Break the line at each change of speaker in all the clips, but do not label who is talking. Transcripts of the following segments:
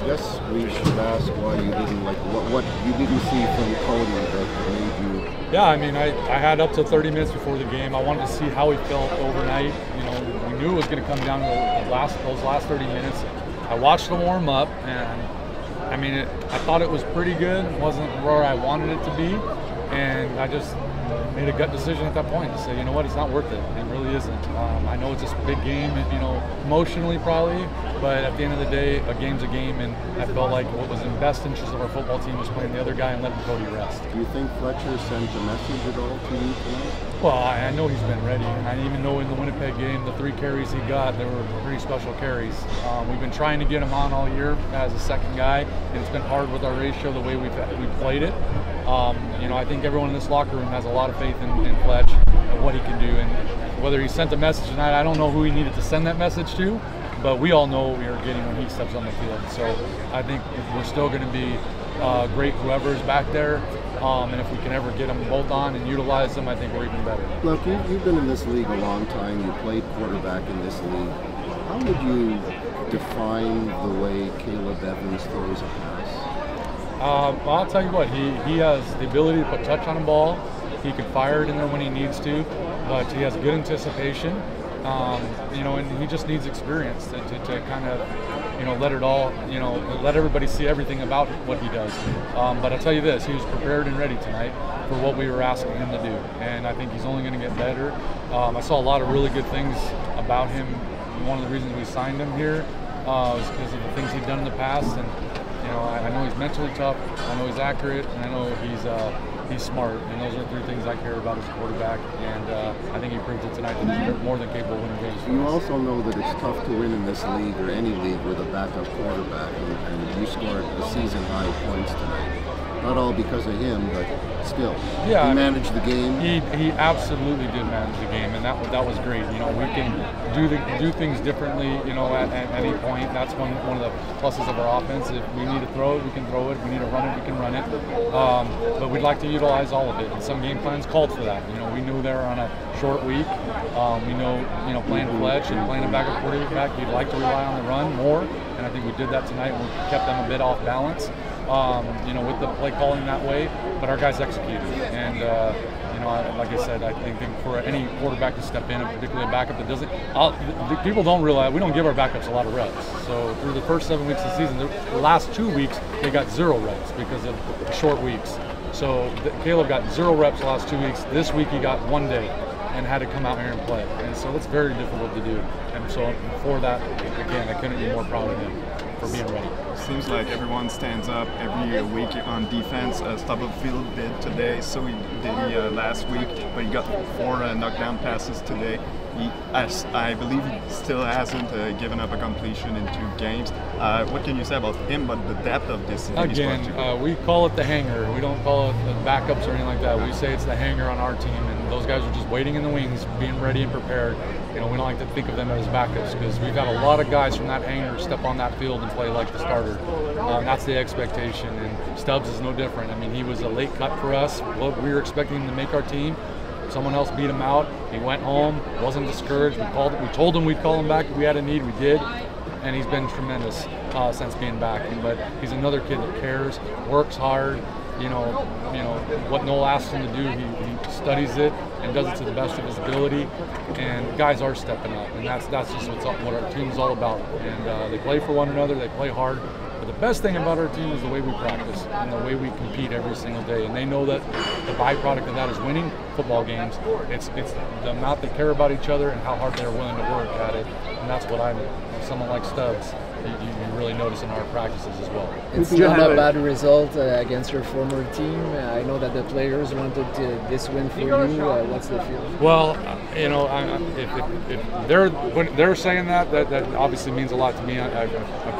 guess we should ask why you didn't like what you didn't see from Cody that made you.
Yeah, I mean, I had up to 30 minutes before the game. I wanted to see how he felt overnight. You know, we knew it was going to come down to those last 30 minutes. I watched him warm up, and I mean, I thought it was pretty good. It wasn't where I wanted it to be, and I just made a gut decision at that point to say, you know what, it's not worth it. It really isn't. I know it's just a big game, you know, emotionally probably, but at the end of the day, a game's a game, and I felt like what was in the best interest of our football team was playing the other guy and letting Cody rest.
Do you think Fletcher sent a message at all to you tonight?
Well, I know he's been ready, and I even know in the Winnipeg game, the 3 carries he got, they were pretty special carries. We've been trying to get him on all year as a second guy, and it's been hard with our ratio the way we've played it. You know, I think everyone in this locker room has a lot of faith in Fletch and what he can do, and whether he sent a message tonight, I don't know who he needed to send that message to, but we all know what we are getting when he steps on the field. So I think we're still going to be great whoever's back there. And if we can ever get them both on and utilize them, I think we're even better.
Look, you've been in this league a long time. You played quarterback in this league. How would you define the way Caleb Evans throws a pass?
Well, I'll tell you what, he has the ability to put touch on a ball. He can fire it in there when he needs to, but he has good anticipation. You know, and he just needs experience to kind of, you know, let it all, you know, let everybody see everything about what he does. But I'll tell you this, he was prepared and ready tonight for what we were asking him to do, and I think he's only going to get better. I saw a lot of really good things about him. One of the reasons we signed him here was because of the things he'd done in the past, and you know, I know he's mentally tough, I know he's accurate, and I know he's smart, and those are 3 things I care about as a quarterback, and I think he proved it tonight that he's more than capable of winning games for us.
You also know that it's tough to win in this league or any league with a backup quarterback, and you scored a season-high points tonight. Not all because of him, but still.
Yeah,
he managed the game.
He absolutely did manage the game, and that was great. You know, we can do things differently. You know, at any point. That's one of the pluses of our offense. If we need to throw it, we can throw it. If we need to run it, we can run it. But we'd like to utilize all of it, and some game plans called for that. You know, we knew they were on a short week. We know, you know, playing Fletch and playing a backup quarterback, you'd like to rely on the run more, and I think we did that tonight. We kept them a bit off balance. You know, with the play calling that way, but our guys executed. And, you know, like I said, I think for any quarterback to step in, and particularly a backup that doesn't, people don't realize, we don't give our backups a lot of reps. So through the first 7 weeks of the season, the last 2 weeks, they got 0 reps because of short weeks. So Caleb got 0 reps the last 2 weeks. This week he got 1 day and had to come out here and play. And so it's very difficult to do. And so for that, again, I couldn't be more proud of him for being ready.
Seems like everyone stands up every week on defense. Stubblefield did today, so he did last week, but he got 4 knockdown passes today. I believe he still hasn't given up a completion in 2 games. What can you say about him, but the depth of this?
Again, we call it the hanger. We don't call it the backups or anything like that. We say it's the hanger on our team, and those guys are just waiting in the wings, being ready and prepared. You know, we don't like to think of them as backups because we've got a lot of guys from that hanger step on that field and play like the starter. That's the expectation, and Stubbs is no different. I mean, he was a late cut for us. What we were expecting him to make our team. Someone else beat him out. He went home, wasn't discouraged. We told him we'd call him back if we had a need. We did, and he's been tremendous since being back. But he's another kid that cares, works hard. You know what Noel asks him to do. He studies it and does it to the best of his ability. And guys are stepping up, and that's just what our team is all about. And they play for one another. They play hard. But the best thing about our team is the way we practice and the way we compete every single day. And they know that the byproduct of that is winning football games. It's the amount they care about each other and how hard they're willing to work at it. And that's what someone like Stubbs, you really notice in our practices as well.
It's still a bad result against your former team. I know that the players wanted this win for you. What's the feeling?
Well, you know, if they're saying that obviously means a lot to me. I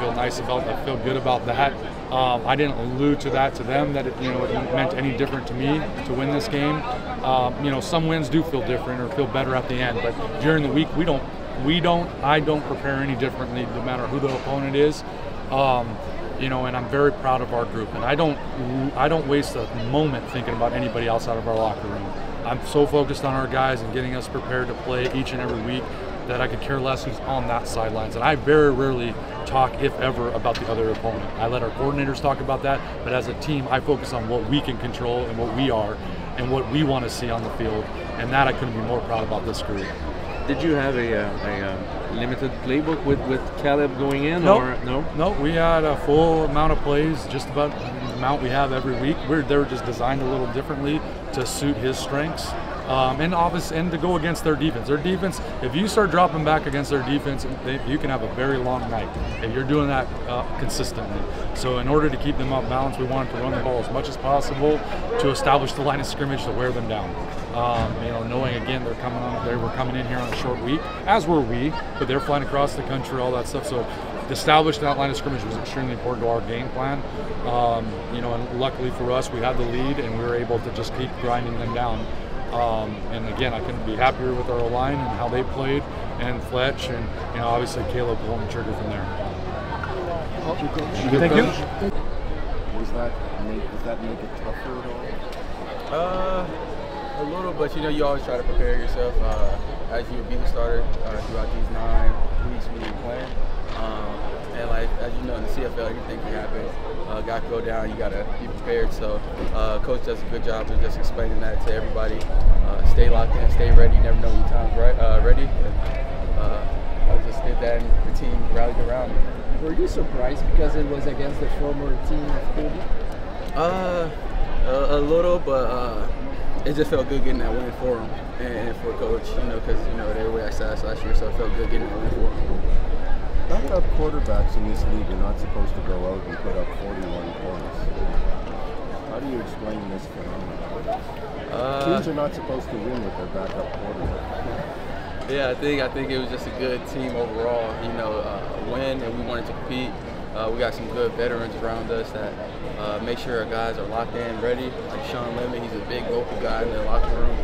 feel nice about it. I feel good about that. I didn't allude to that to them that it meant any different to me to win this game. You know, some wins do feel different or feel better at the end, but during the week I don't prepare any differently no matter who the opponent is. You know, and I'm very proud of our group, and I don't waste a moment thinking about anybody outside of our locker room. I'm so focused on our guys and getting us prepared to play each and every week. that I could care less who's on that sidelines. And I very rarely talk, if ever, about the other opponent. I let our coordinators talk about that, but as a team, I focus on what we can control and what we are and what we want to see on the field. And that I couldn't be more proud about this group.
Did you have a limited playbook with Caleb going in?
Nope.
Or no?
No, we had a full amount of plays, just about the amount we have every week. They were just designed a little differently to suit his strengths. And to go against their defense. Their defense, if you start dropping back against their defense, you can have a very long night if you're doing that consistently. So in order to keep them off balance, we wanted to run the ball as much as possible to establish the line of scrimmage to wear them down. Knowing again they were coming in here on a short week, as were we, but they're flying across the country, all that stuff. So to establish that line of scrimmage was extremely important to our game plan. And luckily for us, we had the lead and we were able to just keep grinding them down. And again, I couldn't be happier with our line and how they played, and Fletch, and obviously Caleb pulling the trigger from there.
Thank you.
Does that make it tougher at all?
A little, but you always try to prepare yourself as you would be the starter throughout these 9 weeks when you're playing. And as you know, in the CFL, anything can happen. Guy can go down, you gotta be prepared. So coach does a good job of just explaining that to everybody. Stay locked in, stay ready. You never know when your time's ready. And I just did that, and the team rallied around me.
Were you surprised because it was against the former team of Kobe?
A little, but it just felt good getting that win for him and for coach. Because they were at SAS last year, so it felt good getting that win for him.
Backup quarterbacks in this league are not supposed to go out and put up 41 points. How do you explain this phenomenon? Teams are not supposed to win with their backup quarterback.
Yeah, I think it was just a good team overall. Win, and we wanted to compete. We got some good veterans around us that make sure our guys are locked in, ready. Like Sean Lemon, he's a big vocal guy in the locker room.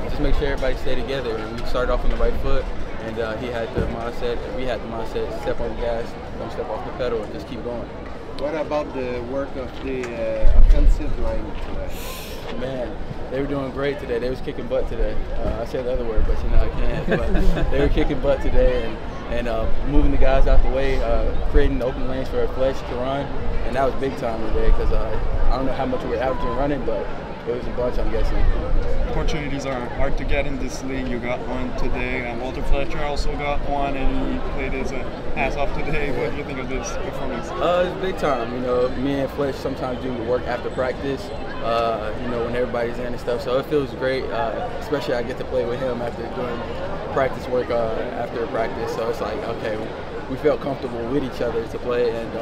Just make sure everybody stay together. And we started off on the right foot. And he had the mindset, and we had the mindset, step on the gas, don't step off the pedal, and just keep going.
What about the work of the offensive line today?
Man, they were doing great today. They was kicking butt today. I said the other word, but I can't. But they were kicking butt today and moving the guys out the way, creating open lanes for Fletch to run. And that was big time today because I don't know how much we were averaging running, but it was a bunch, I'm guessing.
Opportunities are hard to get in this league. You got one today, and Walter Fletcher also got one, and he played his ass off today. What do you think of this performance?
It's big time. Me and Fletch sometimes do work after practice, when everybody's in and stuff. So it feels great, especially I get to play with him after doing practice work after practice. So it's like, okay, we felt comfortable with each other to play, and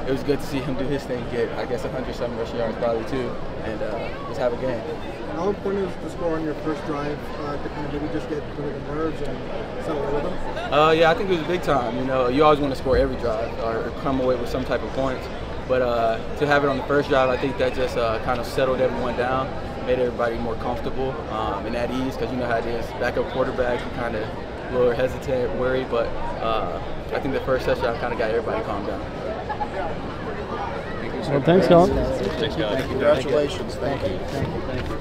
it was good to see him do his thing, get, 100-something rushing yards probably too, and just have a game.
How important is the score on your first drive to kind of maybe just get to the nerves and settle the rhythm?
Yeah, I think it was big time. You always want to score every drive or come away with some type of points. But to have it on the first drive, I think that just kind of settled everyone down, made everybody more comfortable and at ease, because you know how it is. Backup quarterback, you kind of a little hesitant, worried, but I think the first touchdown kind of got everybody calmed down.
Well, thanks, Colin.
Congratulations. Thank you.